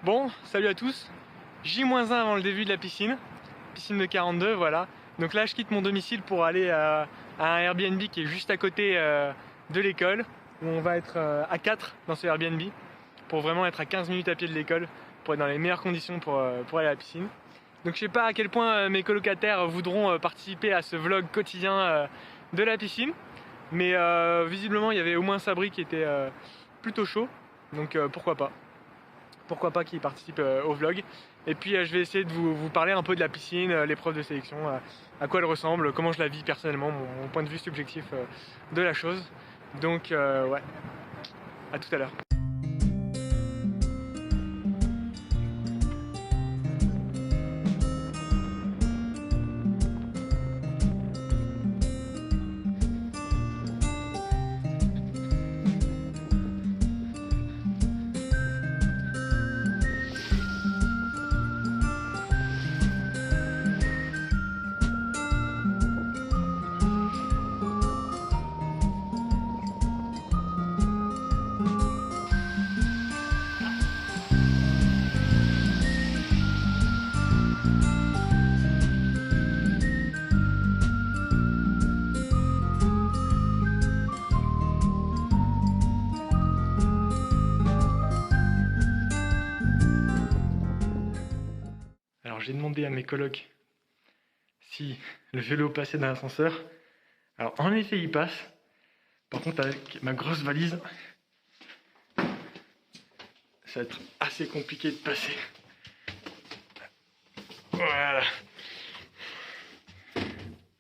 Bon, salut à tous. J-1 avant le début de la piscine. Piscine de 42, voilà. Donc là, je quitte mon domicile pour aller à un Airbnb qui est juste à côté de l'école, où on va être à 4 dans ce Airbnb, pour vraiment être à 15 minutes à pied de l'école, pour être dans les meilleures conditions pour aller à la piscine. Donc je sais pas à quel point mes colocataires voudront participer à ce vlog quotidien de la piscine, mais visiblement il y avait au moins Sabri qui était plutôt chaud, donc pourquoi pas. Pourquoi pas qu'ils participent au vlog. Et puis je vais essayer de vous parler un peu de la piscine, l'épreuve de sélection, à quoi elle ressemble, comment je la vis personnellement, mon point de vue subjectif de la chose. Donc ouais, à tout à l'heure. Alors j'ai demandé à mes colocs si le vélo passait dans l'ascenseur. Alors en effet il passe. Par contre avec ma grosse valise, ça va être assez compliqué de passer. Voilà.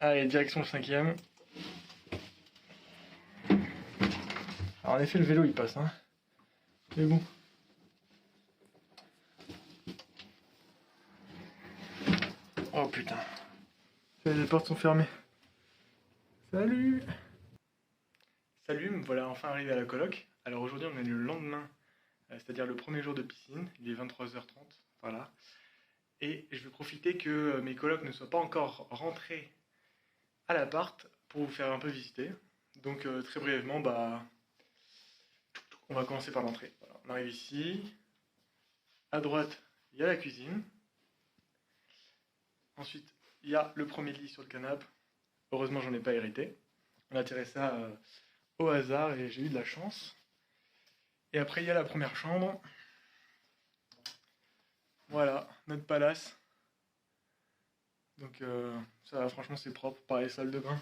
Allez, direction le 5ème. Alors en effet le vélo il passe, hein. Mais bon. Oh putain. Les portes sont fermées. Salut. Salut, me voilà enfin arrivé à la coloc. Alors aujourd'hui on est le lendemain, c'est-à-dire le premier jour de piscine, il est 23h30, voilà. Et je vais profiter que mes colocs ne soient pas encore rentrés à l'appart pour vous faire un peu visiter. Donc très brièvement, on va commencer par l'entrée. Voilà, on arrive ici, à droite il y a la cuisine. Ensuite il y a le premier lit sur le canapé. Heureusement j'en ai pas hérité. On a tiré ça au hasard et j'ai eu de la chance. Et après il y a la première chambre. Voilà, notre palace. Donc ça va, franchement c'est propre, pareil, salle de bain,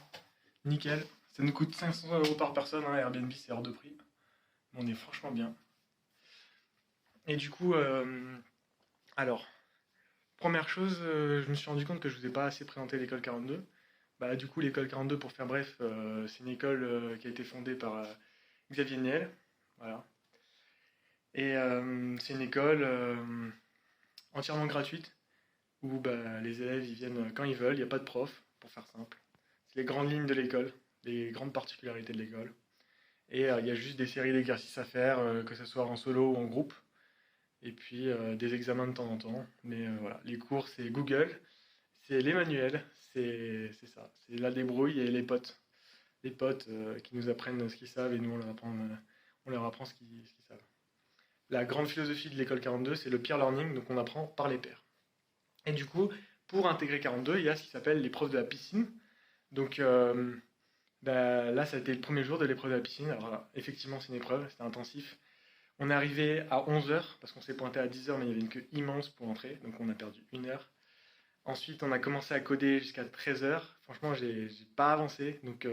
nickel. Ça nous coûte 500 € par personne, hein, Airbnb c'est hors de prix. Mais on est franchement bien. Et du coup, alors, première chose, je me suis rendu compte que je vous ai pas assez présenté l'école 42. Bah du coup l'école 42, pour faire bref, c'est une école qui a été fondée par Xavier Niel. Voilà. Et c'est une école entièrement gratuite où les élèves ils viennent quand ils veulent, il n'y a pas de prof, pour faire simple. C'est les grandes lignes de l'école, les grandes particularités de l'école. Et il y a juste des séries d'exercices à faire, que ce soit en solo ou en groupe. Et puis des examens de temps en temps. Mais voilà, les cours c'est Google, c'est les manuels, c'est ça. C'est la débrouille et les potes. Les potes qui nous apprennent ce qu'ils savent et nous on leur apprend ce qu'ils savent. La grande philosophie de l'école 42, c'est le peer learning, donc on apprend par les pairs. Et du coup, pour intégrer 42, il y a ce qui s'appelle l'épreuve de la piscine. Donc là, ça a été le premier jour de l'épreuve de la piscine. Alors effectivement, c'est une épreuve, c'était intensif. On est arrivé à 11h, parce qu'on s'est pointé à 10h, mais il y avait une queue immense pour entrer, donc on a perdu 1 heure. Ensuite, on a commencé à coder jusqu'à 13h. Franchement, j'ai pas avancé. Donc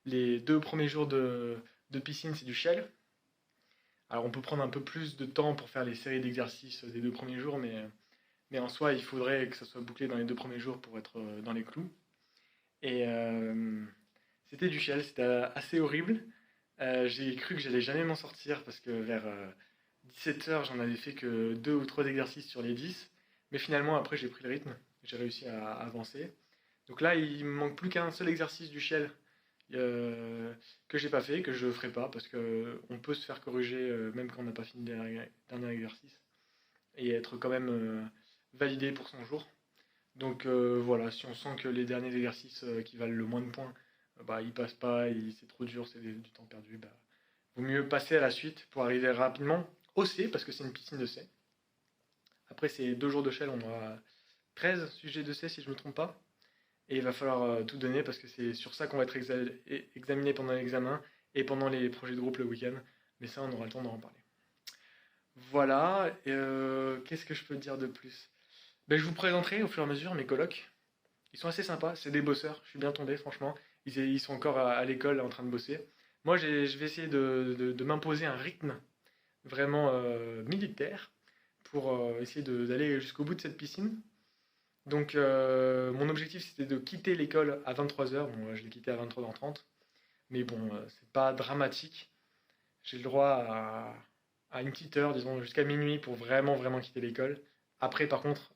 les 2 premiers jours de piscine, c'est du shell. Alors on peut prendre un peu plus de temps pour faire les séries d'exercices des 2 premiers jours, mais en soi, il faudrait que ça soit bouclé dans les 2 premiers jours pour être dans les clous. Et c'était du chial, c'était assez horrible. J'ai cru que j'allais jamais m'en sortir parce que vers 17h, j'en avais fait que 2 ou 3 exercices sur les 10. Mais finalement, après, j'ai pris le rythme, j'ai réussi à avancer. Donc là, il me manque plus qu'un seul exercice du shell que j'ai pas fait, que je ferai pas parce que on peut se faire corriger même quand on n'a pas fini le dernier exercice et être quand même validé pour son jour. Donc voilà, si on sent que les derniers exercices qui valent le moins de points, ils passent pas, c'est trop dur, c'est du temps perdu, vaut mieux passer à la suite pour arriver rapidement au C, parce que c'est une piscine de C. Après ces 2 jours de Shell, on aura 13 sujets de C si je ne me trompe pas. Et il va falloir tout donner parce que c'est sur ça qu'on va être examiné pendant l'examen et pendant les projets de groupe le week-end. Mais ça, on aura le temps d'en parler. Voilà, qu'est-ce que je peux te dire de plus? Ben, je vous présenterai au fur et à mesure mes colocs. Ils sont assez sympas, c'est des bosseurs, je suis bien tombé franchement. Ils sont encore à l'école en train de bosser. Moi, je vais essayer de m'imposer un rythme vraiment militaire pour essayer d'aller jusqu'au bout de cette piscine. Donc, mon objectif c'était de quitter l'école à 23h. Bon, je l'ai quitté à 23h30, mais bon, c'est pas dramatique. J'ai le droit à une petite heure, disons jusqu'à minuit, pour vraiment vraiment quitter l'école. Après, par contre,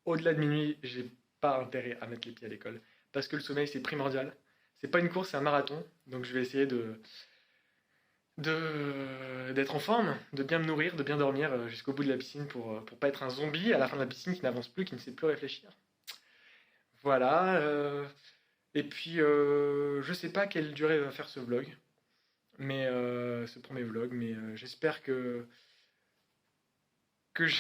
au-delà de minuit, j'ai pas intérêt à mettre les pieds à l'école parce que le sommeil c'est primordial. C'est pas une course, c'est un marathon. Donc, je vais essayer d'être en forme, de bien me nourrir, de bien dormir jusqu'au bout de la piscine pour pas être un zombie à la fin de la piscine qui n'avance plus, qui ne sait plus réfléchir. Voilà. Et puis, je sais pas quelle durée va faire ce vlog, mais ce premier vlog, mais j'espère que je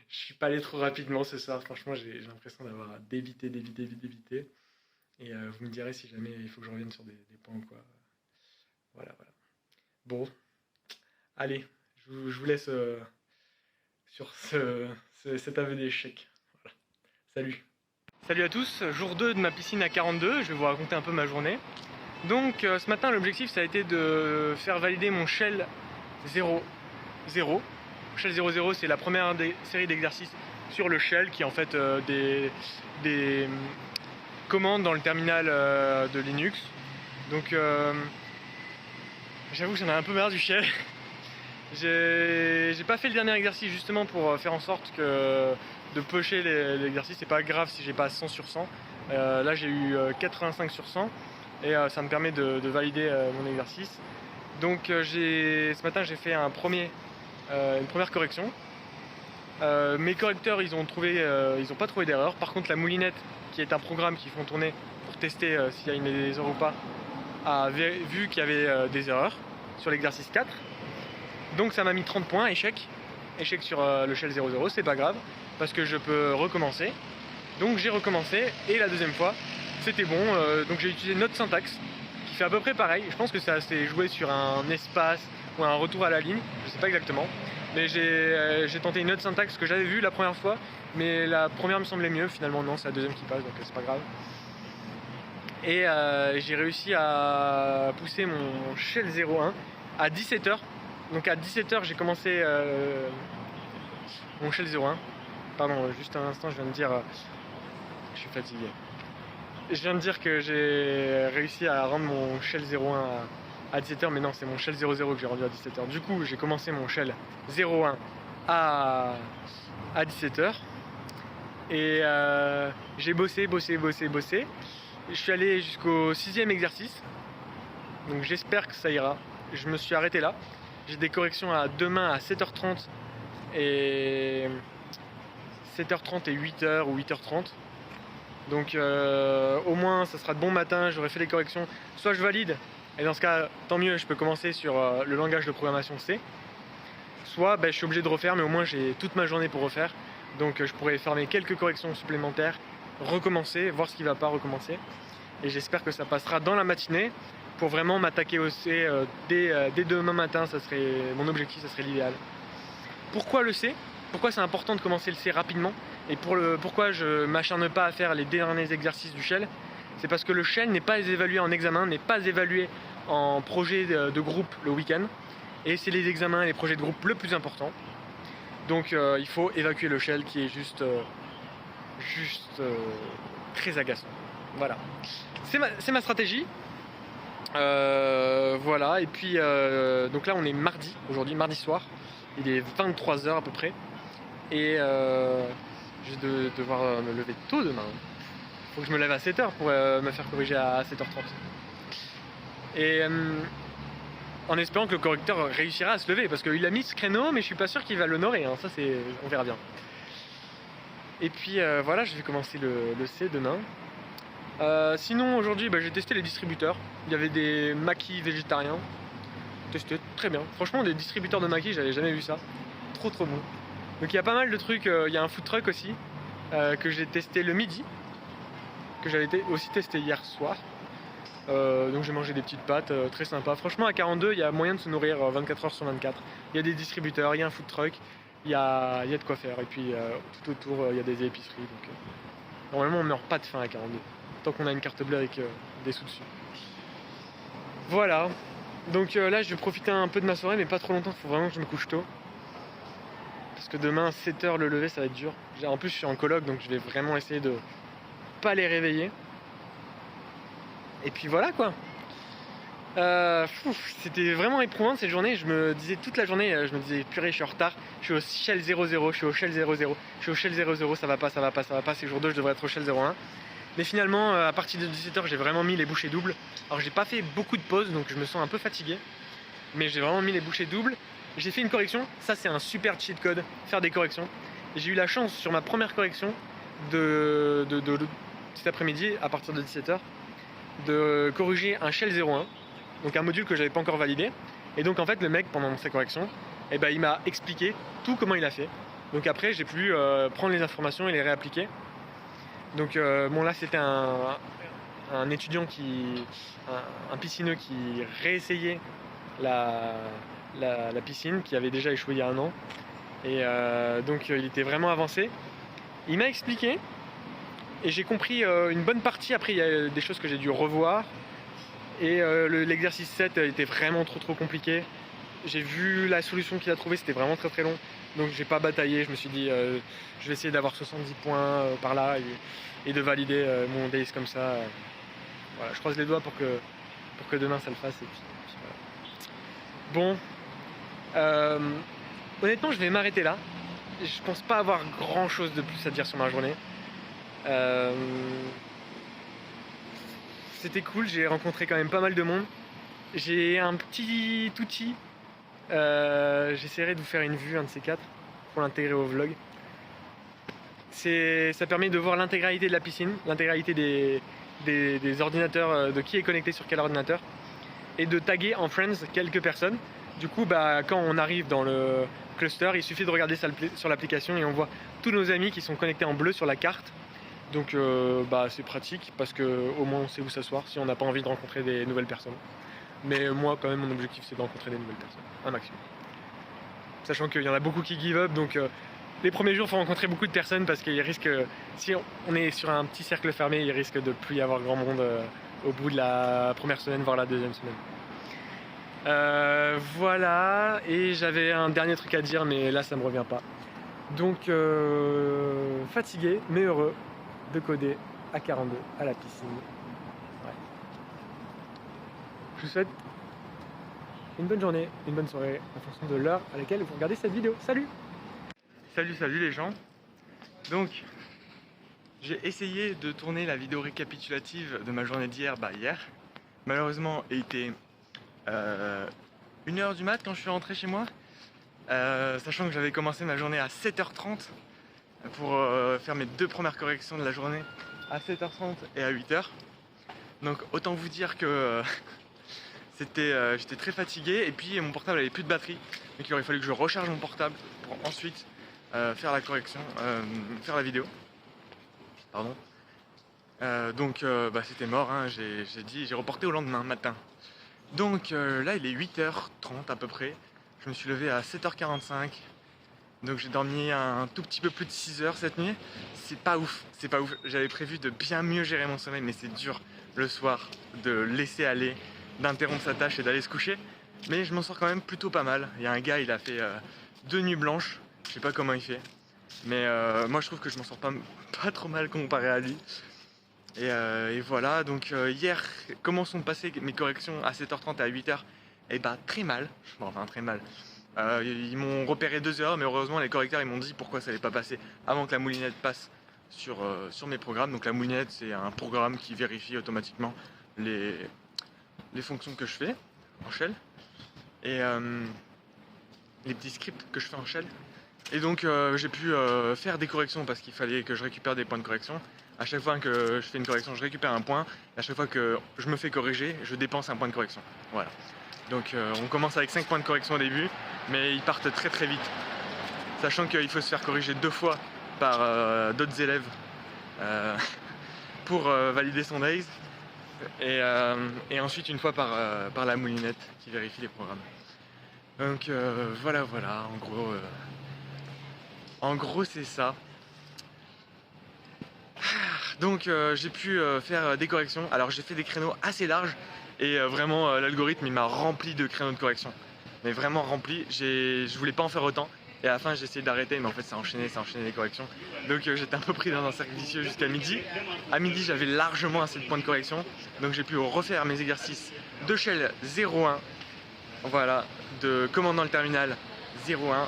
suis pas allé trop rapidement ce soir. Franchement, j'ai l'impression d'avoir dévité. Et vous me direz si jamais il faut que je revienne sur des points ou quoi. Voilà. Bon, allez, je vous laisse sur cet aveu d'échec. Voilà. Salut. Salut à tous, jour 2 de ma piscine à 42, je vais vous raconter un peu ma journée. Donc ce matin, l'objectif ça a été de faire valider mon Shell 0.0. Shell 0.0 c'est la première série d'exercices sur le Shell qui est en fait des commandes dans le terminal de Linux. Donc j'avoue que j'en ai un peu marre du Shell. J'ai pas fait le dernier exercice justement pour faire en sorte que de pusher l'exercice. C'est pas grave si j'ai pas 100 sur 100. Là j'ai eu 85 sur 100 et ça me permet de valider mon exercice. Donc ce matin j'ai fait une première correction. Mes correcteurs ils ont pas trouvé d'erreur. Par contre la moulinette, qui est un programme qu'ils font tourner pour tester s'il y a des erreurs ou pas, a vu qu'il y avait des erreurs sur l'exercice 4. Donc ça m'a mis 30 points, échec sur le Shell 0.0, c'est pas grave parce que je peux recommencer. Donc j'ai recommencé et la deuxième fois c'était bon. Donc j'ai utilisé notre syntaxe qui fait à peu près pareil. Je pense que ça s'est joué sur un espace ou un retour à la ligne, je sais pas exactement. Mais j'ai tenté une autre syntaxe que j'avais vue la première fois, mais la première me semblait mieux. Finalement non, c'est la deuxième qui passe, donc c'est pas grave. Et j'ai réussi à pousser mon Shell 0.1 à 17h. Donc à 17h j'ai commencé mon Shell 0.1. Pardon, juste un instant, je viens de dire... je suis fatigué. Je viens de dire que j'ai réussi à rendre mon Shell 0.1 à 17h, mais non, c'est mon Shell 0.0 que j'ai rendu à 17h. Du coup, j'ai commencé mon Shell 0.1 à 17h. Et j'ai bossé. Je suis allé jusqu'au 6e exercice. Donc j'espère que ça ira. Je me suis arrêté là. J'ai des corrections demain à 7h30 et 8h ou 8h30. Donc au moins ça sera de bon matin, j'aurai fait les corrections. Soit je valide, et dans ce cas tant mieux, je peux commencer sur le langage de programmation C. Soit je suis obligé de refaire, mais au moins j'ai toute ma journée pour refaire. Donc je pourrais faire mes quelques corrections supplémentaires, recommencer, voir ce qui ne va pas, recommencer. Et j'espère que ça passera dans la matinée pour vraiment m'attaquer au C dès demain matin. Ça serait mon objectif, ça serait l'idéal. Pourquoi le C? Pourquoi c'est important de commencer le C rapidement? Et pourquoi je m'acharne pas à faire les derniers exercices du Shell? C'est parce que le Shell n'est pas évalué en examen, n'est pas évalué en projet de groupe le week-end. Et c'est les examens et les projets de groupe le plus important. Donc il faut évacuer le Shell qui est juste très agaçant. Voilà. C'est ma stratégie. Voilà. Et puis donc là on est mardi, aujourd'hui, mardi soir. Il est 23h à peu près. Et je vais devoir me lever tôt demain. Il faut que je me lève à 7h pour me faire corriger à 7h30. Et en espérant que le correcteur réussira à se lever, parce qu'il a mis ce créneau, mais je suis pas sûr qu'il va l'honorer. Hein. Ça, on verra bien. Et puis voilà, je vais commencer le C demain. Sinon, aujourd'hui, j'ai testé les distributeurs. Il y avait des maquis végétariens. Testé, très bien. Franchement, des distributeurs de maquis, j'avais jamais vu ça. Trop bon. Donc il y a pas mal de trucs, il y a un food truck aussi que j'ai testé le midi, que j'avais aussi testé hier soir. Donc j'ai mangé des petites pâtes très sympa. Franchement à 42 il y a moyen de se nourrir 24 heures sur 24. Il y a des distributeurs, il y a un food truck, il y a de quoi faire. Et puis tout autour il y a des épiceries. Donc normalement on meurt pas de faim à 42. Tant qu'on a une carte bleue avec des sous dessus. Voilà. Donc là je vais profiter un peu de ma soirée mais pas trop longtemps, il faut vraiment que je me couche tôt. Parce que demain 7h le lever ça va être dur. En plus je suis en coloc donc je vais vraiment essayer de pas les réveiller. Et puis voilà quoi. C'était vraiment éprouvant cette journée. Je me disais toute la journée, je me disais purée, je suis en retard. Je suis au Shell 00, je suis au Shell 00, je suis au Shell 00, ça va pas, ça va pas, ça va pas. C'est jour 2, je devrais être au Shell 01. Mais finalement, à partir de 17h, j'ai vraiment mis les bouchées doubles. Alors j'ai pas fait beaucoup de pauses, donc je me sens un peu fatigué. Mais j'ai vraiment mis les bouchées doubles. J'ai fait une correction. Ça, c'est un super cheat code, faire des corrections. Et j'ai eu la chance sur ma première correction de cet après-midi, à partir de 17h, de corriger un Shell 01, donc un module que j'avais pas encore validé. Et donc en fait le mec pendant sa correction, il m'a expliqué tout comment il a fait. Donc après j'ai pu prendre les informations et les réappliquer. Donc bon là c'était un étudiant un piscineux qui réessayait la piscine, qui avait déjà échoué il y a 1 an. Et donc il était vraiment avancé. Il m'a expliqué. Et j'ai compris une bonne partie. Après il y a des choses que j'ai dû revoir. Et l'exercice 7 était vraiment trop compliqué. J'ai vu la solution qu'il a trouvée, c'était vraiment très long. Donc j'ai pas bataillé, je me suis dit je vais essayer d'avoir 70 points par là et de valider mon days comme ça. Voilà, je croise les doigts pour que demain ça le fasse. Et puis voilà. Bon, honnêtement je vais m'arrêter là. Je pense pas avoir grand chose de plus à dire sur ma journée. C'était cool, j'ai rencontré quand même pas mal de monde. J'ai un petit outil. J'essaierai de vous faire une vue, un de ces 4, pour l'intégrer au vlog. Ça permet de voir l'intégralité de la piscine, l'intégralité des ordinateurs, de qui est connecté sur quel ordinateur, et de taguer en Friends quelques personnes. Du coup, quand on arrive dans le cluster, il suffit de regarder sur l'application et on voit tous nos amis qui sont connectés en bleu sur la carte. Donc c'est pratique parce qu'au moins on sait où s'asseoir si on n'a pas envie de rencontrer des nouvelles personnes. Mais moi quand même mon objectif c'est de rencontrer des nouvelles personnes, un maximum. Sachant qu'il y en a beaucoup qui give up, donc les premiers jours il faut rencontrer beaucoup de personnes parce qu'il risque, si on est sur un petit cercle fermé, il risque de plus y avoir grand monde au bout de la première semaine, voire la deuxième semaine. Voilà, et j'avais un dernier truc à dire mais là ça me revient pas. Donc fatigué mais heureux de coder à 42 à la piscine. Ouais. Je vous souhaite une bonne journée, une bonne soirée en fonction de l'heure à laquelle vous regardez cette vidéo. Salut! Salut les gens. Donc j'ai essayé de tourner la vidéo récapitulative de ma journée d'hier, hier. Malheureusement il était 1h du mat quand je suis rentré chez moi. Sachant que j'avais commencé ma journée à 7h30 pour faire mes 2 premières corrections de la journée à 7h30 et à 8h. Donc autant vous dire que j'étais très fatigué et puis mon portable avait plus de batterie. Donc il aurait fallu que je recharge mon portable pour ensuite faire la correction, faire la vidéo. Pardon. Donc c'était mort, hein. J'ai reporté au lendemain matin. Donc là il est 8h30 à peu près. Je me suis levé à 7h45. Donc j'ai dormi un tout petit peu plus de 6 heures cette nuit. C'est pas ouf. J'avais prévu de bien mieux gérer mon sommeil, mais c'est dur le soir de laisser aller, d'interrompre sa tâche et d'aller se coucher. Mais je m'en sors quand même plutôt pas mal. Il y a un gars, il a fait 2 nuits blanches. Je sais pas comment il fait. Mais moi je trouve que je m'en sors pas trop mal comparé à lui. Et voilà, donc hier, comment sont passées mes corrections à 7h30 et à 8h? Très mal. Bon, enfin très mal. Ils m'ont repéré 2 heures, mais heureusement les correcteurs ils m'ont dit pourquoi ça n'allait pas passer avant que la moulinette passe sur mes programmes. Donc la moulinette c'est un programme qui vérifie automatiquement les fonctions que je fais en shell et les petits scripts que je fais en shell. Et donc j'ai pu faire des corrections parce qu'il fallait que je récupère des points de correction. À chaque fois que je fais une correction, je récupère un point. Et à chaque fois que je me fais corriger, je dépense un point de correction. Voilà. Donc on commence avec 5 points de correction au début, mais ils partent très vite. sachant qu'il faut se faire corriger 2 fois par d'autres élèves pour valider son DAIS, et ensuite une fois par la moulinette qui vérifie les programmes. Donc voilà, en gros c'est ça. Donc j'ai pu faire des corrections. Alors j'ai fait des créneaux assez larges et vraiment l'algorithme il m'a rempli de créneaux de correction. Mais vraiment rempli, je voulais pas en faire autant. Et à la fin j'ai essayé d'arrêter, mais en fait ça enchaînait les corrections. Donc j'étais un peu pris dans un cercle vicieux jusqu'à midi. À midi j'avais largement assez de points de correction. Donc j'ai pu refaire mes exercices de Shell 0.1. Voilà, de commandant le terminal 0.1.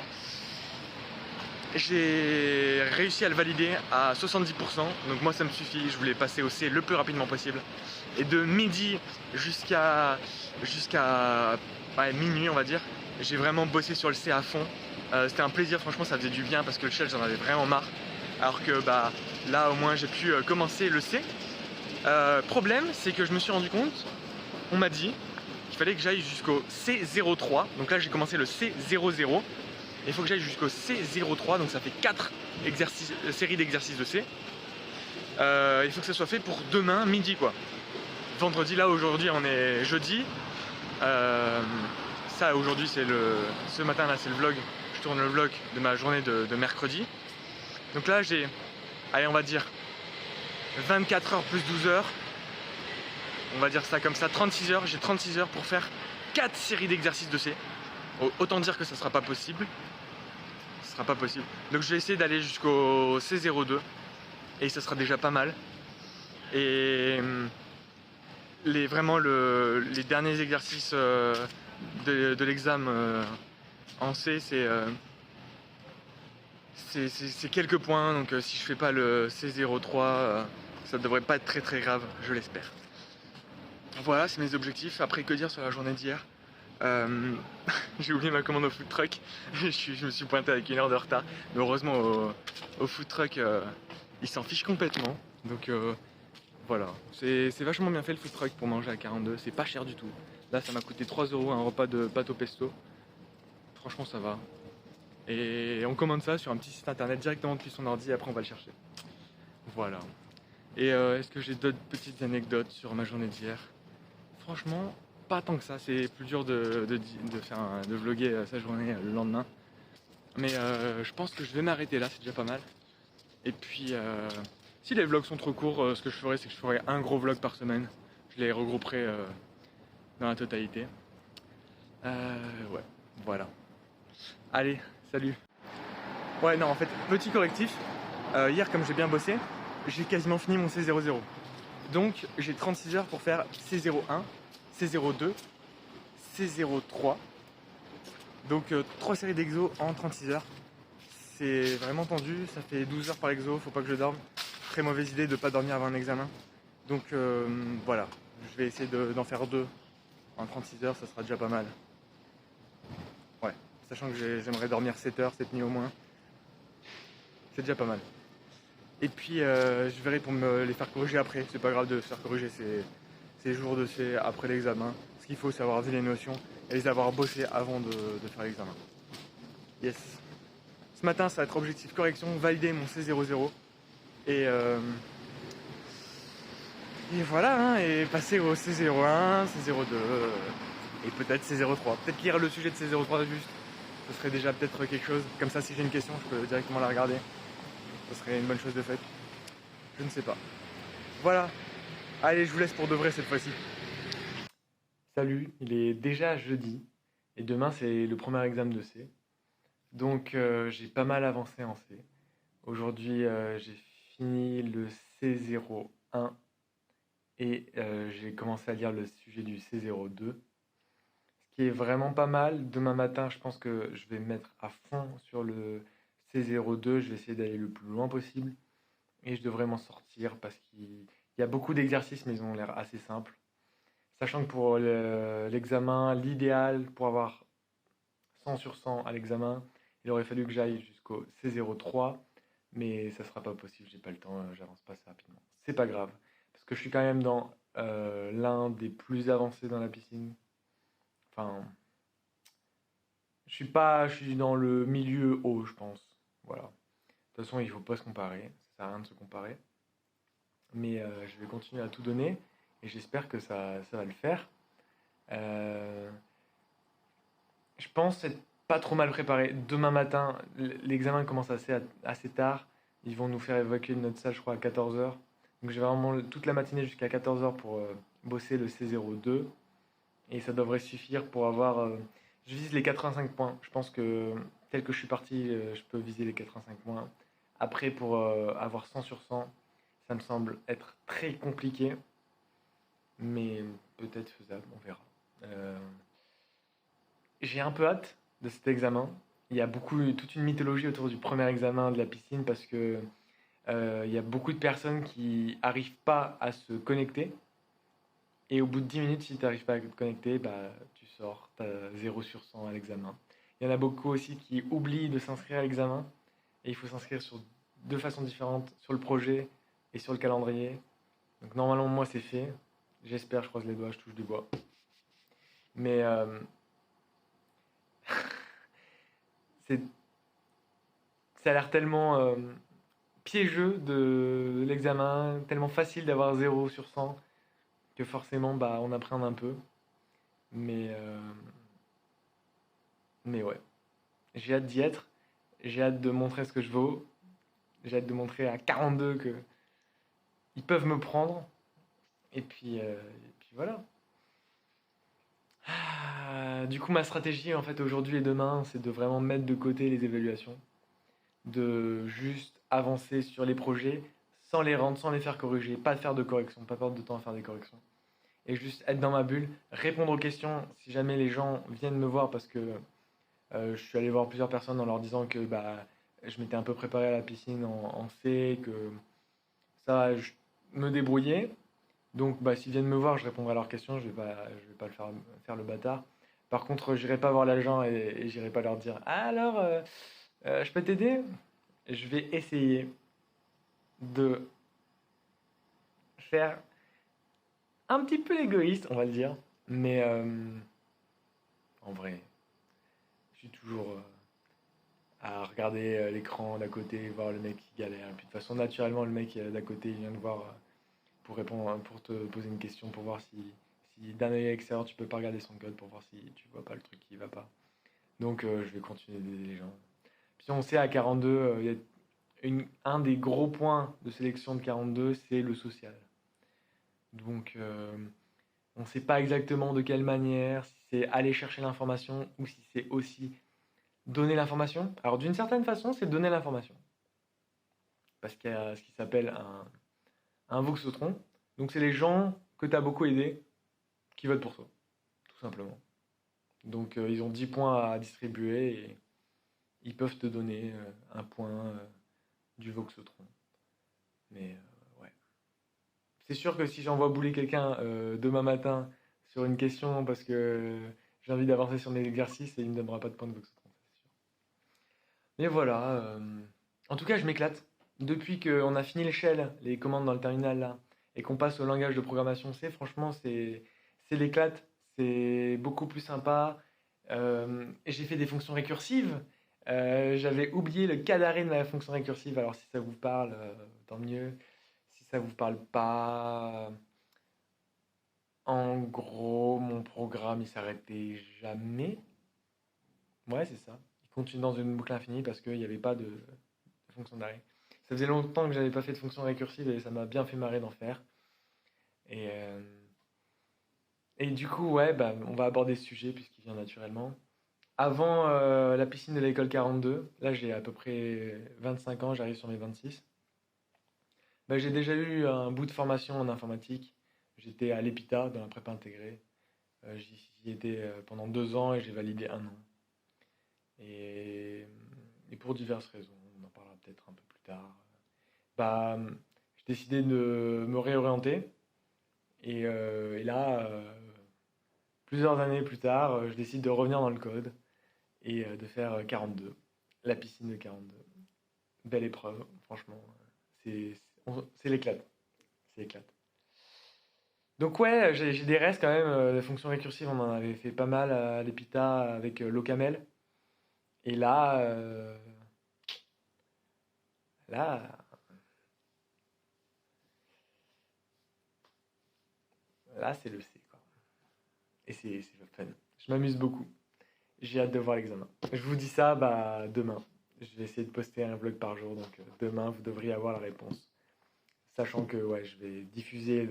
J'ai réussi à le valider à 70%, donc moi ça me suffit, je voulais passer au C le plus rapidement possible. Et de midi jusqu'à minuit on va dire, j'ai vraiment bossé sur le C à fond. C'était un plaisir, franchement ça faisait du bien parce que le Shell j'en avais vraiment marre. Alors que là au moins j'ai pu commencer le C. Problème c'est que je me suis rendu compte, on m'a dit qu'il fallait que j'aille jusqu'au C03, donc là j'ai commencé le C00. Il faut que j'aille jusqu'au C03, donc ça fait 4 séries d'exercices de C. Il faut que ça soit fait pour demain midi quoi. Vendredi, là aujourd'hui on est jeudi. Ça aujourd'hui c'est ce matin là c'est le vlog. Je tourne le vlog de ma journée de mercredi. Donc là j'ai, allez on va dire 24 heures plus 12 heures. On va dire ça comme ça, 36 heures. J'ai 36 heures pour faire 4 séries d'exercices de C. Autant dire que ça sera pas possible. Ce sera pas possible. Donc je vais essayer d'aller jusqu'au C02 et ça sera déjà pas mal. Et vraiment les derniers exercices de l'examen en C, c'est quelques points. Donc si je fais pas le C03, ça devrait pas être très très grave, je l'espère. Voilà, c'est mes objectifs. Après, que dire sur la journée d'hier? J'ai oublié ma commande au food truck. Je me suis pointé avec 1 heure de retard. Mais heureusement au food truck il s'en fiche complètement. Donc voilà. C'est vachement bien fait le food truck pour manger à 42. C'est pas cher du tout. Là ça m'a coûté 3 € un repas de pâte au pesto. Franchement ça va. Et on commande ça sur un petit site internet directement depuis son ordi et après on va le chercher. Voilà. Et est-ce que j'ai d'autres petites anecdotes sur ma journée d'hier? Franchement, pas tant que ça, c'est plus dur de vlogger sa journée le lendemain. Mais je pense que je vais m'arrêter là, c'est déjà pas mal. Et puis, si les vlogs sont trop courts, ce que je ferai, c'est que je ferai un gros vlog par semaine. Je les regrouperai dans la totalité. Ouais, voilà. Allez, salut. Ouais, non, en fait, petit correctif. Hier, comme j'ai bien bossé, j'ai quasiment fini mon C00. Donc, j'ai 36 heures pour faire C01, C02, C03. Donc 3 séries d'exos en 36 heures. C'est vraiment tendu, ça fait 12 heures par exo, faut pas que je dorme. Très mauvaise idée de pas dormir avant un examen. Donc voilà, je vais essayer d'en faire 2 en 36 heures, ça sera déjà pas mal. Ouais, sachant que j'aimerais dormir 7 heures cette nuit au moins. C'est déjà pas mal. Et puis je verrai pour me les faire corriger après. C'est pas grave de se faire corriger ces jours de C après l'examen. Ce qu'il faut, c'est avoir vu les notions et les avoir bossées avant de faire l'examen. Yes. Ce matin, ça va être objectif correction, valider mon C00. Et voilà, hein, et passer au C01, C02 et peut-être C03. Peut-être lire le sujet de C03 juste. Ce serait déjà peut-être quelque chose. Comme ça, si j'ai une question, je peux directement la regarder. Ce serait une bonne chose de faite. Je ne sais pas. Voilà. Allez, je vous laisse pour de vrai cette fois-ci. Salut, il est déjà jeudi. Et demain, c'est le premier examen de C. Donc, j'ai pas mal avancé en C. Aujourd'hui, j'ai fini le C01 et j'ai commencé à lire le sujet du C02. Ce qui est vraiment pas mal. Demain matin, je pense que je vais me mettre à fond sur le C02. Je vais essayer d'aller le plus loin possible. Et je devrais m'en sortir parce qu'il y a beaucoup d'exercices, mais ils ont l'air assez simples. Sachant que pour l'examen, l'idéal pour avoir 100 sur 100 à l'examen, il aurait fallu que j'aille jusqu'au C03. Mais ça sera pas possible, j'ai pas le temps, j'avance pas assez rapidement. C'est pas grave, parce que je suis quand même dans l'un des plus avancés dans la piscine. Enfin, Je suis dans le milieu haut, je pense. Voilà. De toute façon, il faut pas se comparer. Ça sert à rien de se comparer. Mais je vais continuer à tout donner et j'espère que ça va le faire. Euh, je pense être pas trop mal préparé. Demain matin, l'examen commence assez tard. Ils vont nous faire évacuer de notre salle, je crois, à 14h. Donc j'ai vraiment toute la matinée jusqu'à 14h pour bosser le C02. Et ça devrait suffire pour avoir... je vise les 85 points. Je pense que tel que je suis parti, je peux viser les 85 points. Après, pour avoir 100 sur 100, ça me semble être très compliqué. Mais peut-être faisable, on verra. Euh, j'ai un peu hâte de cet examen. Il y a toute une mythologie autour du premier examen de la piscine parce que il y a beaucoup de personnes qui arrivent pas à se connecter. Et au bout de 10 minutes, si tu n'arrives pas à te connecter, bah, tu sors, tu as 0 sur 100 à l'examen. Il y en a beaucoup aussi qui oublient de s'inscrire à l'examen. Et il faut s'inscrire sur deux façons différentes, sur le projet et sur le calendrier. Donc normalement, moi, c'est fait. J'espère, je croise les doigts, je touche du bois. Mais c'est, ça a l'air tellement piégeux de l'examen, tellement facile d'avoir 0 sur 100 que forcément, bah, on appréhende un peu. Mais, euh, mais ouais, j'ai hâte d'y être. J'ai hâte de montrer ce que je vaux. J'ai hâte de montrer à 42 que ils peuvent me prendre. Et puis voilà. Du coup, ma stratégie en fait aujourd'hui et demain, c'est de vraiment mettre de côté les évaluations, de juste avancer sur les projets sans les rendre, sans les faire corriger, pas faire de corrections, pas perdre de temps à faire des corrections. Et juste être dans ma bulle, répondre aux questions si jamais les gens viennent me voir parce que je suis allé voir plusieurs personnes en leur disant que bah, je m'étais un peu préparé à la piscine en C, que ça, je me débrouillais. Donc bah, s'ils viennent me voir, je répondrai à leurs questions, je vais pas faire le bâtard. Par contre, j'irai pas voir l'agent et j'irai pas leur dire ah, alors, je peux t'aider. Je vais essayer de faire un petit peu égoïste, on va le dire. Mais en vrai, je suis toujours à regarder l'écran d'à côté, voir le mec qui galère. Puis de toute façon, naturellement, le mec d'à côté, il vient de voir pour répondre, pour te poser une question, pour voir si d'un œil extérieur, tu peux pas regarder son code pour voir si tu vois pas le truc qui va pas. Donc, je vais continuer d'aider les gens. Puis on sait à 42, il y a un des gros points de sélection de 42, c'est le social. Donc, on ne sait pas exactement de quelle manière, si c'est aller chercher l'information ou si c'est aussi donner l'information. Alors, d'une certaine façon, c'est donner l'information. Parce qu'il y a ce qui s'appelle un voxotron. Donc, c'est les gens que tu as beaucoup aidés qui votent pour toi, tout simplement. Donc, ils ont 10 points à distribuer et ils peuvent te donner un point du voxotron. Mais ouais. C'est sûr que si j'envoie bouler quelqu'un demain matin sur une question parce que j'ai envie d'avancer sur mes exercices, et il ne me donnera pas de point de voxotron, c'est sûr. Mais voilà. En tout cas, je m'éclate. Depuis qu'on a fini l'échelle, les commandes dans le terminal là, et qu'on passe au langage de programmation C, franchement, c'est l'éclate. C'est beaucoup plus sympa. Et j'ai fait des fonctions récursives. J'avais oublié le cas d'arrêt de ma fonction récursive. Alors si ça vous parle, tant mieux. Si ça vous parle pas, en gros, mon programme il s'arrêtait jamais. Ouais, c'est ça. Il continue dans une boucle infinie parce qu'il n'y avait pas de fonction d'arrêt. Ça faisait longtemps que j'avais pas fait de fonction récursive et ça m'a bien fait marrer d'en faire. Et, euh, et du coup, ouais, bah, on va aborder ce sujet puisqu'il vient naturellement. Avant la piscine de l'école 42, là j'ai à peu près 25 ans, j'arrive sur mes 26. Bah, j'ai déjà eu un bout de formation en informatique. J'étais à l'EPITA, dans la prépa intégrée. J'y étais pendant 2 ans et j'ai validé un an. Et, et pour diverses raisons, on en parlera peut-être un peu plus tard. Bah, j'ai décidé de me réorienter. Et là, plusieurs années plus tard, je décide de revenir dans le code et de faire 42, la piscine de 42. Belle épreuve, franchement. C'est c'est l'éclate. C'est l'éclate. Donc ouais, j'ai des restes quand même, des fonctions récursives, on en avait fait pas mal à l'EPITA avec l'OCaml. Et là, là, là, c'est le C, quoi. Et c'est fun. Je m'amuse beaucoup. J'ai hâte de voir l'examen. Je vous dis ça bah, demain. Je vais essayer de poster un vlog par jour, donc demain, vous devriez avoir la réponse. Sachant que ouais, je vais diffuser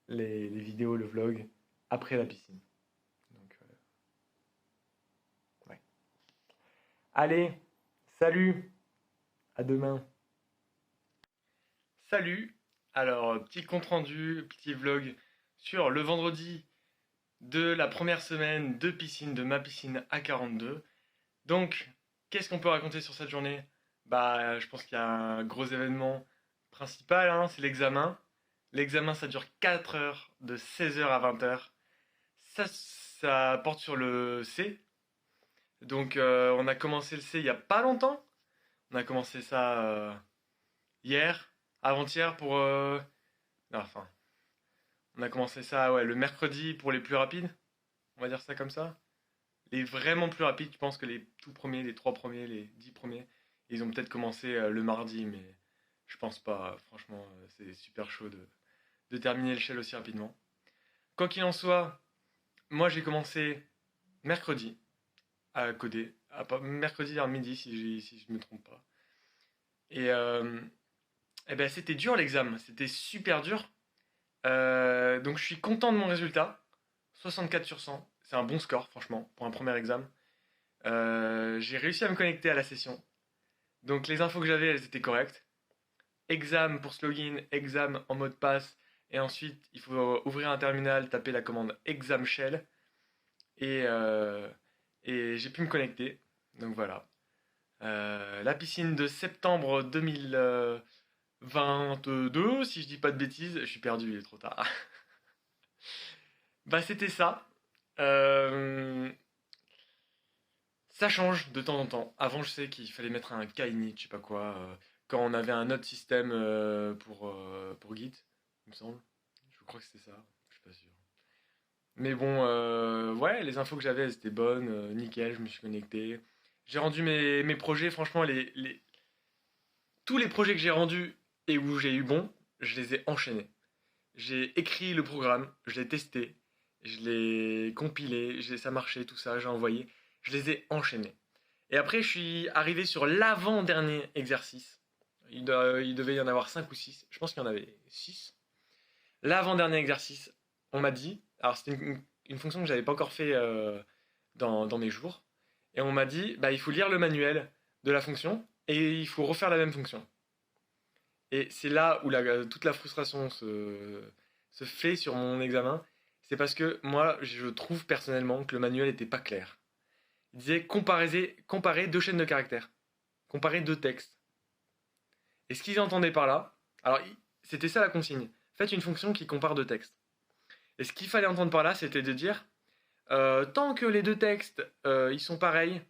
les vidéos, le vlog, après la piscine. Donc, ouais. Allez, salut, à demain. Salut, alors petit compte rendu, petit vlog sur le vendredi de la première semaine de piscine, de ma piscine A42. Donc, qu'est-ce qu'on peut raconter sur cette journée? Bah, je pense qu'il y a un gros événement principal, hein, c'est l'examen. L'examen, ça dure 4 heures, de 16 heures à 20 heures. Ça porte sur le C. Donc, on a commencé le C il n'y a pas longtemps. On a commencé ça hier, avant-hier pour... non, enfin, on a commencé ça ouais, le mercredi pour les plus rapides. On va dire ça comme ça. Les vraiment plus rapides, je pense que les tout premiers, les 3 premiers, les 10 premiers, ils ont peut-être commencé le mardi, mais je pense pas. Franchement, c'est super chaud de terminer l'échelle aussi rapidement. Quoi qu'il en soit, moi j'ai commencé mercredi à coder. Mercredi vers midi, si je me trompe pas. Et, ben, c'était dur l'examen, c'était super dur. Donc je suis content de mon résultat. 64 sur 100, c'est un bon score franchement pour un premier examen. J'ai réussi à me connecter à la session. Donc les infos que j'avais, elles étaient correctes. Exam pour ce login, exam en mot de passe. Et ensuite, il faut ouvrir un terminal, taper la commande exam shell. Et, et j'ai pu me connecter. Donc voilà. La piscine de septembre 2022, si je dis pas de bêtises. Je suis perdu, il est trop tard. Bah c'était ça. Euh, Ça change de temps en temps. Avant, je sais qu'il fallait mettre un Kainit, je sais pas quoi, quand on avait un autre système pour Git, il me semble. Je crois que c'était ça, je suis pas sûr. Mais bon, ouais, les infos que j'avais, elles étaient bonnes, nickel, je me suis connecté. J'ai rendu mes projets, franchement, tous les projets que j'ai rendus et où j'ai eu bon, je les ai enchaînés. J'ai écrit le programme, je l'ai testé, je l'ai compilé, ça marchait, tout ça, j'ai envoyé. Je les ai enchaînés. Et après, je suis arrivé sur l'avant-dernier exercice. Il devait y en avoir 5 ou 6. Je pense qu'il y en avait 6. L'avant-dernier exercice, on m'a dit, alors c'était une fonction que je n'avais pas encore fait dans mes jours, et on m'a dit, bah, il faut lire le manuel de la fonction et il faut refaire la même fonction. Et c'est là où toute la frustration se fait sur mon examen. C'est parce que moi, je trouve personnellement que le manuel n'était pas clair. Il disait comparer deux chaînes de caractères, comparer deux textes. Et ce qu'ils entendaient par là, alors c'était ça la consigne. Faites une fonction qui compare deux textes. Et ce qu'il fallait entendre par là, c'était de dire tant que les deux textes ils sont pareils,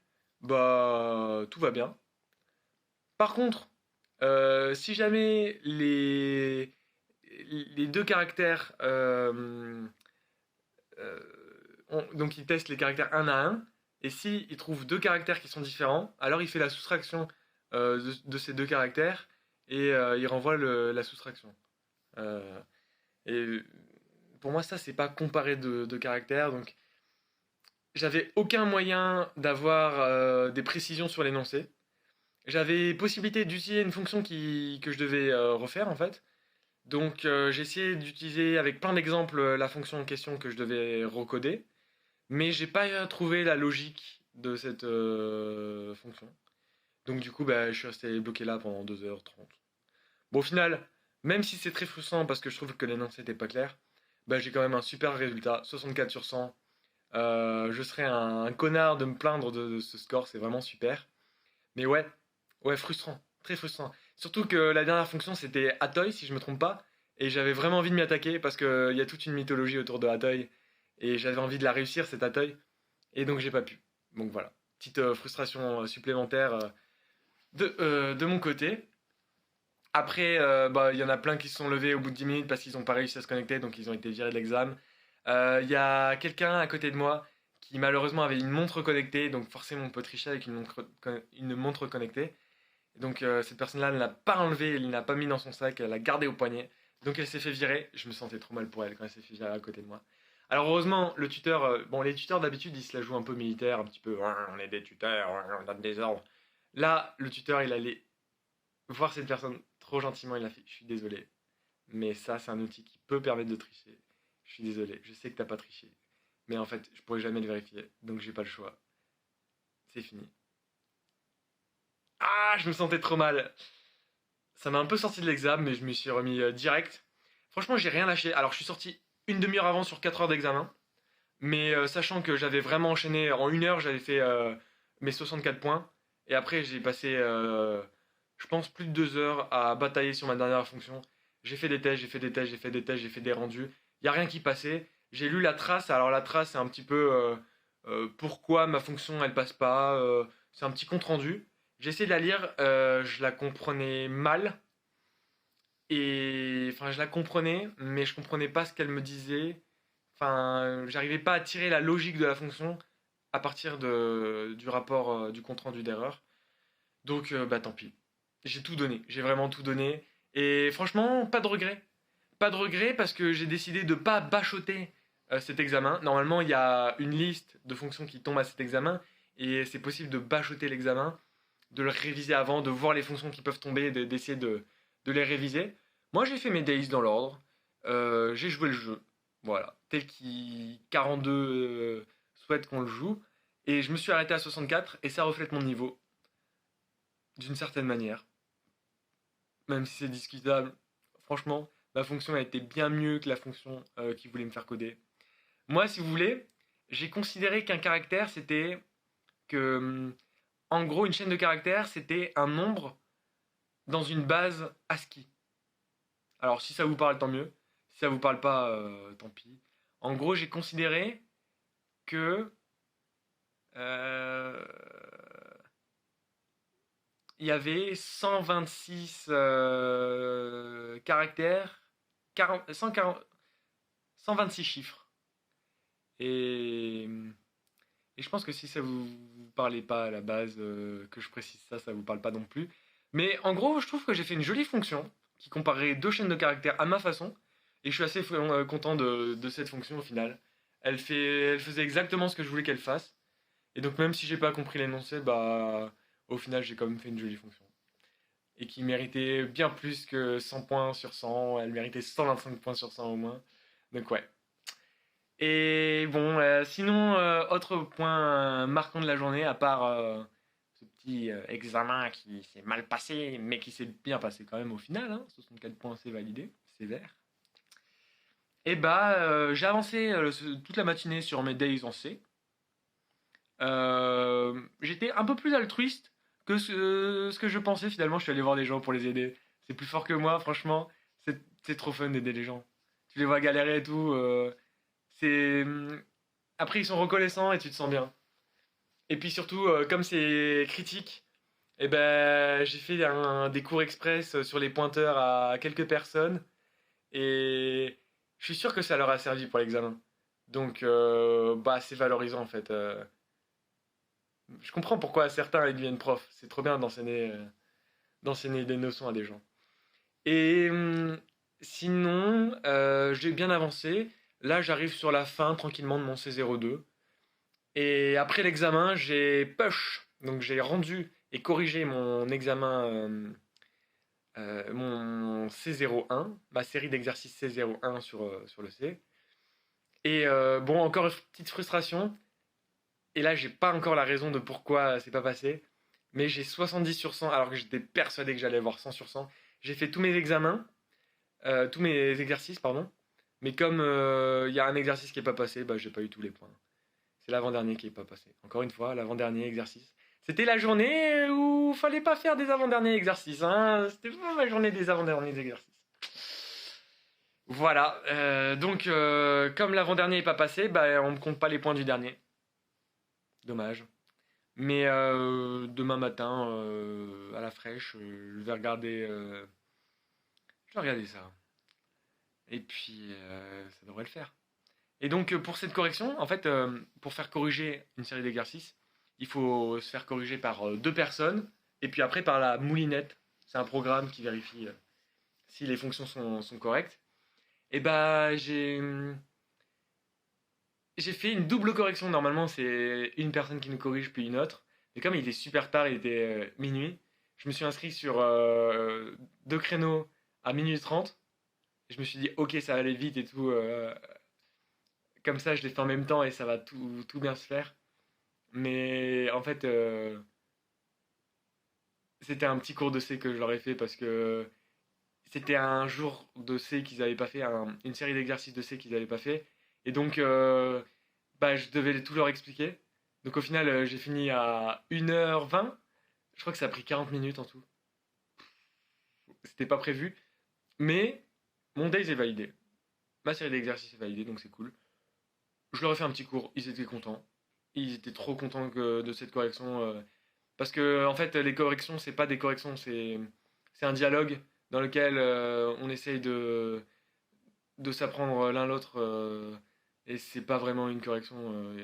bah tout va bien. Par contre, si jamais les deux caractères, donc il teste les caractères un à un, et si il trouve deux caractères qui sont différents, alors il fait la soustraction de ces deux caractères et il renvoie la soustraction. Euh, et pour moi, ça, c'est pas comparer de caractères, donc j'avais aucun moyen d'avoir des précisions sur l'énoncé. J'avais possibilité d'utiliser une fonction que je devais refaire en fait. Donc j'ai essayé d'utiliser avec plein d'exemples la fonction en question que je devais recoder, mais j'ai pas trouvé la logique de cette fonction. Donc du coup, bah, je suis resté bloqué là pendant 2h30. Bon, au final, même si c'est très frustrant parce que je trouve que l'énoncé n'était pas clair, bah, j'ai quand même un super résultat, 64 sur 100. Je serais un connard de me plaindre de ce score, c'est vraiment super. Mais ouais, ouais, frustrant, très frustrant. Surtout que la dernière fonction c'était Atoy, si je me trompe pas, et j'avais vraiment envie de m'y attaquer parce qu'il y a toute une mythologie autour de Atoy, et j'avais envie de la réussir cette Atoy, et donc j'ai pas pu. Donc voilà, petite frustration supplémentaire de mon côté. Après, bah, il y en a plein qui se sont levés au bout de 10 minutes parce qu'ils n'ont pas réussi à se connecter, donc ils ont été virés de l'examen. Il y a quelqu'un à côté de moi qui malheureusement avait une montre connectée, donc forcément on peut tricher avec une montre connectée. Donc cette personne-là ne l'a pas enlevée, elle ne l'a pas mis dans son sac, elle l'a gardé au poignet. Donc elle s'est fait virer. Je me sentais trop mal pour elle quand elle s'est fait virer à côté de moi. Alors heureusement, le tuteur, bon les tuteurs d'habitude ils se la jouent un peu militaire, un petit peu, ouais, on est des tuteurs, ouais, on donne des ordres. Là, le tuteur il allait voir cette personne trop gentiment, il a fait, je suis désolé, mais ça c'est un outil qui peut permettre de tricher. Je suis désolé, je sais que t'as pas triché, mais en fait je pourrais jamais le vérifier, donc j'ai pas le choix. C'est fini. Ah, je me sentais trop mal. Ça m'a un peu sorti de l'examen, mais je me suis remis direct. Franchement, j'ai rien lâché. Alors, je suis sorti une demi-heure avant sur 4 heures d'examen. Mais sachant que j'avais vraiment enchaîné en 1 heure, j'avais fait mes 64 points. Et après, j'ai passé, je pense, plus de 2 heures à batailler sur ma dernière fonction. J'ai fait des tests, j'ai fait des tests, j'ai fait des tests, j'ai fait des rendus. Il n'y a rien qui passait. J'ai lu la trace. Alors, la trace, c'est un petit peu pourquoi ma fonction, elle passe pas. C'est un petit compte rendu. J'ai essayé de la lire, je la comprenais mal. Et enfin, je la comprenais, mais je comprenais pas ce qu'elle me disait. Enfin, j'arrivais pas à tirer la logique de la fonction à partir du rapport du compte rendu d'erreur. Donc, bah tant pis. J'ai tout donné, j'ai vraiment tout donné. Et franchement, pas de regret. Pas de regret parce que j'ai décidé de pas bachoter cet examen. Normalement, il y a une liste de fonctions qui tombent à cet examen et c'est possible de bachoter l'examen, de le réviser avant, de voir les fonctions qui peuvent tomber, d'essayer de les réviser. Moi, j'ai fait mes days dans l'ordre. J'ai joué le jeu. Voilà. Tel qu'il 42 souhaite qu'on le joue. Et je me suis arrêté à 64 et ça reflète mon niveau. D'une certaine manière. Même si c'est discutable. Franchement, ma fonction a été bien mieux que la fonction qui voulait me faire coder. Moi, si vous voulez, j'ai considéré qu'un caractère, c'était que, en gros, une chaîne de caractères, c'était un nombre dans une base ASCII. Alors, si ça vous parle, tant mieux. Si ça vous parle pas, tant pis. En gros, j'ai considéré que euh, il y avait 126 caractères, 40, 140, 126 chiffres. Et, et je pense que si ça vous parlait pas à la base, que je précise ça, ça vous parle pas non plus. Mais en gros, je trouve que j'ai fait une jolie fonction qui comparait deux chaînes de caractères à ma façon. Et je suis assez content de cette fonction au final. Elle faisait exactement ce que je voulais qu'elle fasse. Et donc même si j'ai pas compris l'énoncé, bah au final j'ai quand même fait une jolie fonction. Et qui méritait bien plus que 100 points sur 100. Elle méritait 125 points sur 100 au moins. Donc ouais. Et bon, sinon, autre point marquant de la journée, à part ce petit examen qui s'est mal passé, mais qui s'est bien passé quand même au final, hein, 64 points, c'est validé, c'est vert. Et bah, j'ai avancé toute la matinée sur mes days en C. J'étais un peu plus altruiste que ce que je pensais finalement. Je suis allé voir des gens pour les aider. C'est plus fort que moi, franchement. C'est trop fun d'aider les gens. Tu les vois galérer et tout. C'est Après ils sont reconnaissants et tu te sens bien. Et puis surtout, comme c'est critique, et ben j'ai fait des cours express sur les pointeurs à quelques personnes et je suis sûr que ça leur a servi pour l'examen. Donc bah c'est valorisant en fait. Je comprends pourquoi certains ils deviennent profs. C'est trop bien d'enseigner des notions à des gens. Et sinon, j'ai bien avancé. Là, j'arrive sur la fin tranquillement de mon C02. Et après l'examen, j'ai push. Donc j'ai rendu et corrigé mon examen, mon C01, ma série d'exercices C01 sur le C. Et bon, encore une petite frustration. Et là, j'ai pas encore la raison de pourquoi c'est pas passé. Mais j'ai 70 sur 100 alors que j'étais persuadé que j'allais avoir 100 sur 100. J'ai fait tous mes examens, tous mes exercices, pardon. Mais comme il y a un exercice qui est pas passé, bah j'ai pas eu tous les points. C'est l'avant-dernier qui est pas passé. Encore une fois, l'avant-dernier exercice. C'était la journée où fallait pas faire des avant-derniers exercices. Hein. C'était pas la journée des avant-derniers exercices. Voilà. Donc, comme l'avant-dernier est pas passé, bah, on ne compte pas les points du dernier. Dommage. Mais demain matin, à la fraîche, je vais regarder ça. Et puis, ça devrait le faire. Et donc pour cette correction, en fait, pour faire corriger une série d'exercices, il faut se faire corriger par deux personnes, et puis après par la moulinette. C'est un programme qui vérifie si les fonctions sont correctes. Et bah j'ai fait une double correction. Normalement, c'est une personne qui nous corrige puis une autre. Mais comme il était super tard, il était minuit, je me suis inscrit sur deux créneaux à minuit 30. Et je me suis dit, ok, ça va aller vite et tout. Comme ça, je l'ai fait en même temps et ça va tout bien se faire. Mais en fait, c'était un petit cours de C que je leur ai fait parce que c'était un jour de C qu'ils n'avaient pas fait, une série d'exercices de C qu'ils n'avaient pas fait. Et donc, bah, je devais tout leur expliquer. Donc au final, j'ai fini à 1h20. Je crois que ça a pris 40 minutes en tout. C'était pas prévu. Mais mon days est validé. Ma série d'exercices est validée, donc c'est cool. Je leur ai fait un petit cours, ils étaient contents. Ils étaient trop contents de cette correction. Parce que, en fait, les corrections, c'est pas des corrections, c'est un dialogue dans lequel on essaye de s'apprendre l'un l'autre. Et c'est pas vraiment une correction.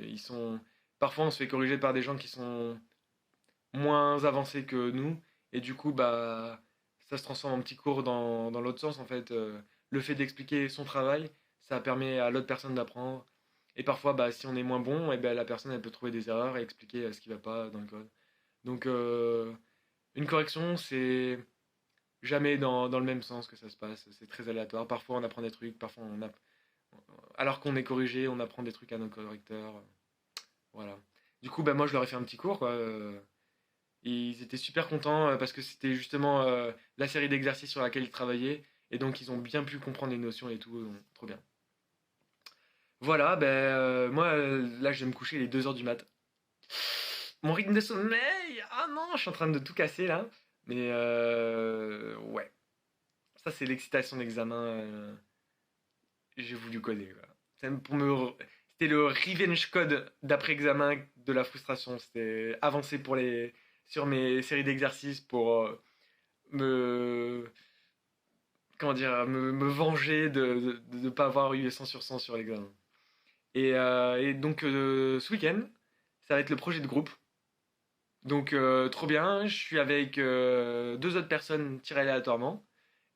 Parfois, on se fait corriger par des gens qui sont moins avancés que nous. Et du coup, bah, ça se transforme en petit cours dans l'autre sens. En fait, le fait d'expliquer son travail, ça permet à l'autre personne d'apprendre. Et parfois, bah, si on est moins bon, et ben, la personne elle peut trouver des erreurs et expliquer ce qui va pas dans le code. Donc, une correction, c'est jamais dans le même sens que ça se passe. C'est très aléatoire. Parfois, on apprend des trucs, parfois, alors qu'on est corrigé, on apprend des trucs à nos correcteurs. Voilà. Du coup, bah, moi, je leur ai fait un petit cours, quoi. Ils étaient super contents parce que c'était justement la série d'exercices sur laquelle ils travaillaient. Et donc, ils ont bien pu comprendre les notions et tout. Donc, trop bien. Voilà, ben, moi, là, je vais me coucher, il est 2h du mat. Mon rythme de sommeil! Ah non, je suis en train de tout casser là. Mais ouais, ça c'est l'excitation d'examen. J'ai voulu coder, quoi. C'était le revenge code d'après-examen de la frustration. C'était avancer sur mes séries d'exercices pour me, comment dire, me venger de ne pas avoir eu 100 sur 100 sur l'examen. Et donc ce week-end, ça va être le projet de groupe. Donc trop bien, je suis avec deux autres personnes tirées aléatoirement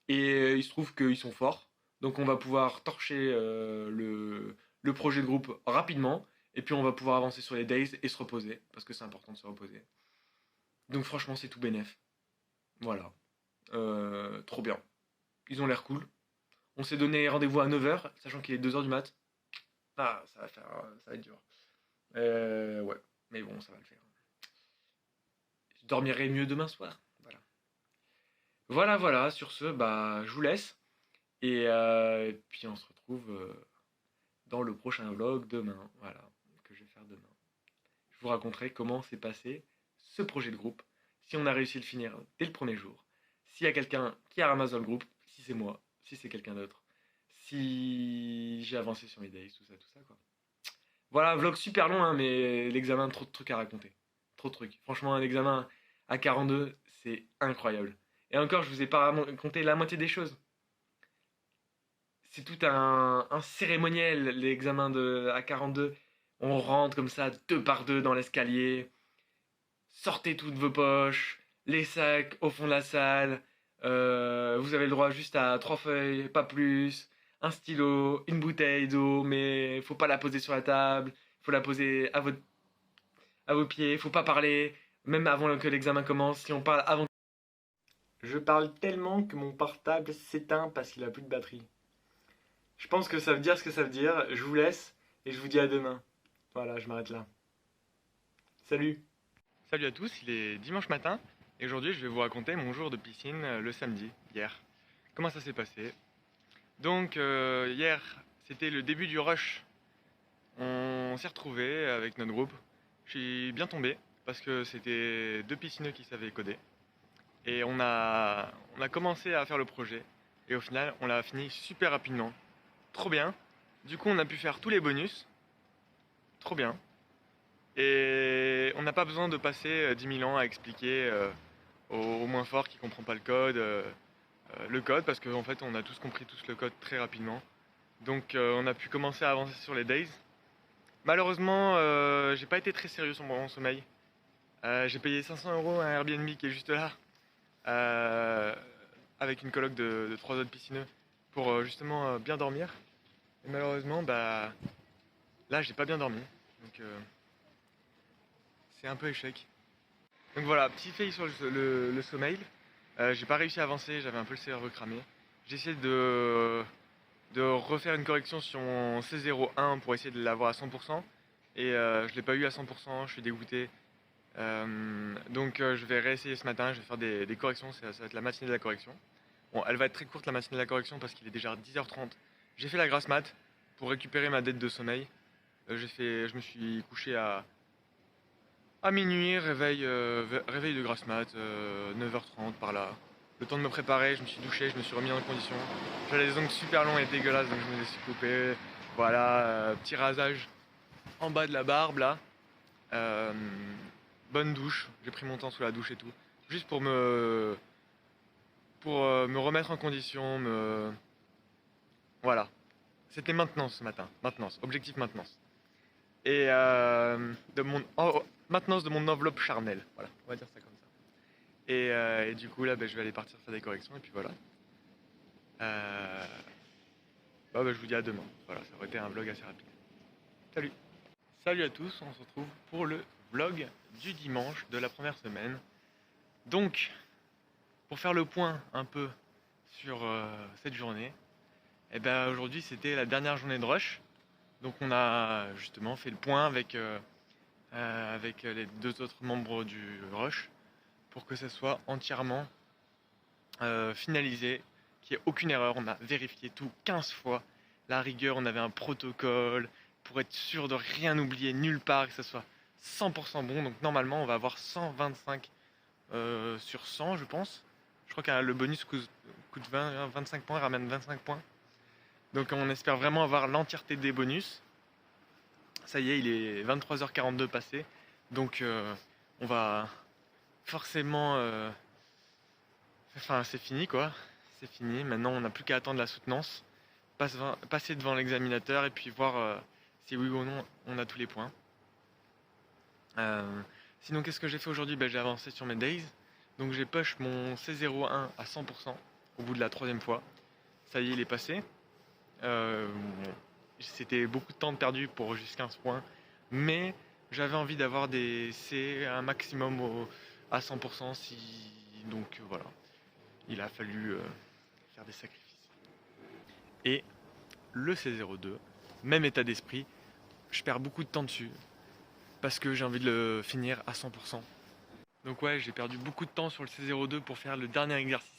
et il se trouve qu'ils sont forts. Donc on va pouvoir torcher le projet de groupe rapidement et puis on va pouvoir avancer sur les days et se reposer parce que c'est important de se reposer. Donc franchement c'est tout bénef. Voilà. Trop bien. Ils ont l'air cool. On s'est donné rendez-vous à 9h, sachant qu'il est 2h du mat. Ah, ça va être dur. Ouais, mais bon, ça va le faire. Je dormirai mieux demain soir. Voilà. Voilà, voilà, sur ce, bah, je vous laisse. Et puis on se retrouve dans le prochain vlog demain. Voilà, que je vais faire demain. Je vous raconterai comment s'est passé ce projet de groupe. Si on a réussi à le finir dès le premier jour. S'il y a quelqu'un qui a ramassé dans le groupe. Si c'est moi. Si c'est quelqu'un d'autre. Si j'ai avancé sur mes days, tout ça, quoi. Voilà, un vlog super long, hein, mais l'examen, trop de trucs à raconter. Trop de trucs. Franchement, un examen à 42, c'est incroyable. Et encore, je vous ai pas raconté la moitié des choses. C'est tout un cérémoniel, l'examen de A42. On rentre comme ça, deux par deux dans l'escalier. Sortez toutes vos poches, les sacs au fond de la salle. Vous avez le droit juste à 3 feuilles, pas plus. Un stylo, une bouteille d'eau, mais faut pas la poser sur la table. Faut la poser à vos pieds. Faut pas parler, même avant que l'examen commence. Si on parle avant. Je parle tellement que mon portable s'éteint parce qu'il a plus de batterie. Je pense que ça veut dire ce que ça veut dire. Je vous laisse et je vous dis à demain. Voilà, je m'arrête là. Salut. Salut à tous, il est dimanche matin et aujourd'hui je vais vous raconter mon jour de piscine le samedi, hier. Comment ça s'est passé? Donc hier c'était le début du rush. On s'est retrouvés avec notre groupe. Je suis bien tombé parce que c'était deux piscineux qui savaient coder. Et on a commencé à faire le projet et au final on l'a fini super rapidement. Trop bien. Du coup on a pu faire tous les bonus. Trop bien. Et on n'a pas besoin de passer 10 000 ans à expliquer au moins fort qui comprend pas le code parce qu'en fait on a tous compris tous le code très rapidement. Donc on a pu commencer à avancer sur les days. Malheureusement, j'ai pas été très sérieux sur mon sommeil. J'ai payé 500 € un Airbnb qui est juste là, avec une coloc de 3 autres piscineux, pour justement bien dormir. Et malheureusement, bah là, j'ai pas bien dormi. Donc c'est un peu échec. Donc voilà, petit fail sur le sommeil. J'ai pas réussi à avancer, j'avais un peu le cerveau cramé. J'ai essayé de refaire une correction sur mon C01 pour essayer de l'avoir à 100%. Et je l'ai pas eu à 100%, je suis dégoûté. Donc je vais réessayer ce matin, je vais faire des corrections, ça va être la matinée de la correction. Bon, elle va être très courte la matinée de la correction parce qu'il est déjà 10h30. J'ai fait la grasse mat pour récupérer ma dette de sommeil. Je me suis couché à minuit, réveil de grasse mat, 9h30 par là. Le temps de me préparer, je me suis douché, je me suis remis en condition. J'avais les ongles super longs et dégueulasses donc je me les suis coupés. Voilà, petit rasage en bas de la barbe là. Euh, Bonne douche, j'ai pris mon temps sous la douche et tout. Juste pour me remettre en condition, Voilà. C'était maintenance ce matin. Maintenance. Objectif maintenance. Et maintenance de mon enveloppe charnelle. Voilà, on va dire ça comme ça. Et du coup là je vais aller partir faire des corrections et puis voilà. Je vous dis à demain. Voilà, ça aurait été un vlog assez rapide. Salut. Salut à tous, on se retrouve pour le vlog du dimanche de la première semaine. Donc, pour faire le point un peu sur cette journée, et ben aujourd'hui c'était la dernière journée de rush. Donc on a justement fait le point avec les 2 autres membres du rush pour que ça soit entièrement finalisé, qu'il n'y ait aucune erreur. On a vérifié tout 15 fois. La rigueur, on avait un protocole pour être sûr de rien oublier nulle part, que ça soit 100% bon. Donc normalement on va avoir 125 sur 100 je pense. Je crois que le bonus coûte 25 points, ramène 25 points. Donc on espère vraiment avoir l'entièreté des bonus. Ça y est, il est 23h42 passé. Donc on va forcément... Enfin c'est fini quoi. C'est fini. Maintenant on n'a plus qu'à attendre la soutenance. Passer devant l'examinateur et puis voir si oui ou non on a tous les points. Sinon qu'est-ce que j'ai fait aujourd'hui? J'ai avancé sur mes days. Donc j'ai push mon C01 à 100% au bout de la 3e fois. Ça y est, il est passé. C'était beaucoup de temps de perdu pour juste 15 points. Mais j'avais envie d'avoir des C un maximum à 100%. Donc voilà. Il a fallu faire des sacrifices. Et le C02, même état d'esprit. Je perds beaucoup de temps dessus. Parce que j'ai envie de le finir à 100%. Donc ouais, j'ai perdu beaucoup de temps sur le C02 pour faire le dernier exercice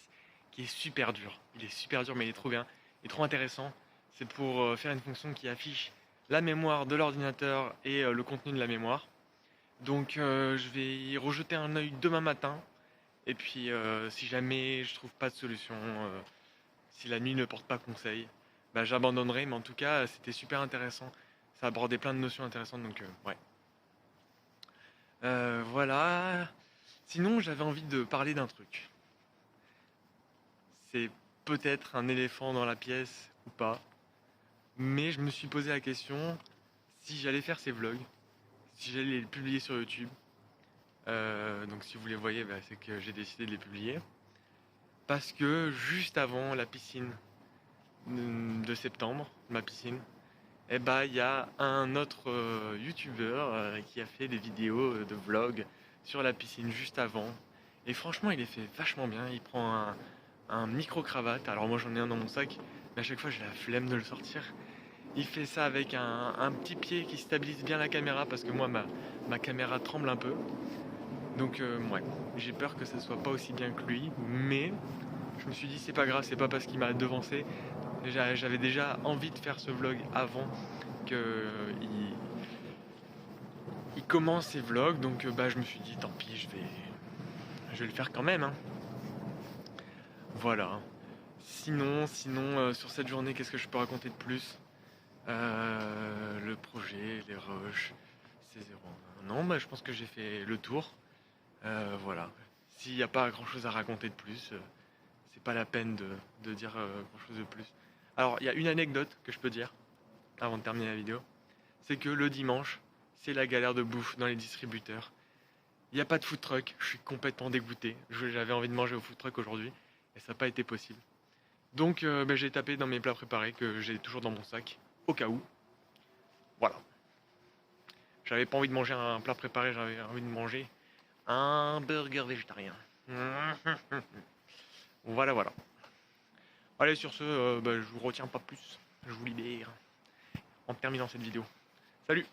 qui est super dur. Il est super dur mais il est trop bien, il est trop intéressant. C'est pour faire une fonction qui affiche la mémoire de l'ordinateur et le contenu de la mémoire. Donc je vais y rejeter un œil demain matin. Et puis si jamais je trouve pas de solution, si la nuit ne porte pas conseil, j'abandonnerai. Mais en tout cas, c'était super intéressant. Ça abordait plein de notions intéressantes, donc ouais. Voilà. Sinon, j'avais envie de parler d'un truc. C'est peut-être un éléphant dans la pièce ou pas. Mais je me suis posé la question si j'allais faire ces vlogs, si j'allais les publier sur YouTube. Donc si vous les voyez, c'est que j'ai décidé de les publier. Parce que juste avant la piscine de septembre, ma piscine, il y a un autre youtubeur qui a fait des vidéos de vlog sur la piscine juste avant. Et franchement, il est fait vachement bien. Il prend un micro-cravate. Alors moi, j'en ai un dans mon sac, mais à chaque fois, j'ai la flemme de le sortir. Il fait ça avec un petit pied qui stabilise bien la caméra parce que moi, ma caméra tremble un peu. Donc, ouais, j'ai peur que ça soit pas aussi bien que lui. Mais je me suis dit, c'est pas grave, c'est pas parce qu'il m'a devancé. J'avais déjà envie de faire ce vlog avant qu'il commence ses vlogs, donc je me suis dit tant pis, je vais le faire quand même. Hein. Voilà. Sinon sur cette journée, qu'est-ce que je peux raconter de plus? Le projet, les rushs, C01. Non, je pense que j'ai fait le tour. Voilà. S'il n'y a pas grand chose à raconter de plus, c'est pas la peine de dire grand chose de plus. Alors, il y a une anecdote que je peux dire, avant de terminer la vidéo. C'est que le dimanche, c'est la galère de bouffe dans les distributeurs. Il n'y a pas de food truck, je suis complètement dégoûté. J'avais envie de manger au food truck aujourd'hui, et ça n'a pas été possible. Donc, j'ai tapé dans mes plats préparés, que j'ai toujours dans mon sac, au cas où. Voilà. J'avais pas envie de manger un plat préparé, j'avais envie de manger un burger végétarien. Voilà, voilà. Allez, sur ce, je vous retiens pas plus. Je vous libère en terminant cette vidéo. Salut!